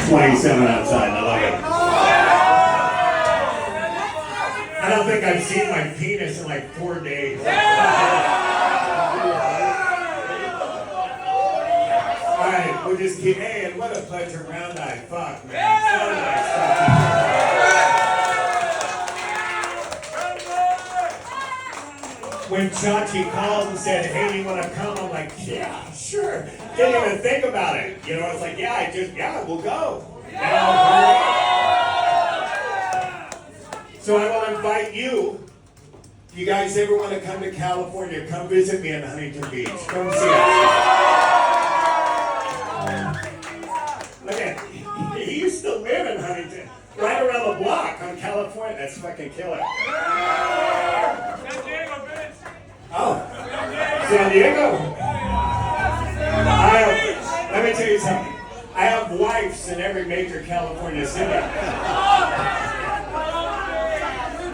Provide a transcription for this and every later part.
27 outside. I love it. I don't think I've seen my penis in like 4 days. Alright, we'll just keep. Hey, and what a pleasure round eye. Fuck, man. So nice talking to you. When Chachi called and said, hey, you want to come? I'm like, yeah, sure. Didn't even think about it. You know, it's like, yeah, we'll go. So I want to invite you. You guys ever want to come to California, come visit me in Huntington Beach. Come see us. Look at, he used to live in Huntington. Right around the block on California. That's fucking killer. Oh, San Diego. Let me tell you something. I have wives in every major California city.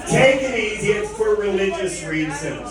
Take it easy, it's for religious reasons.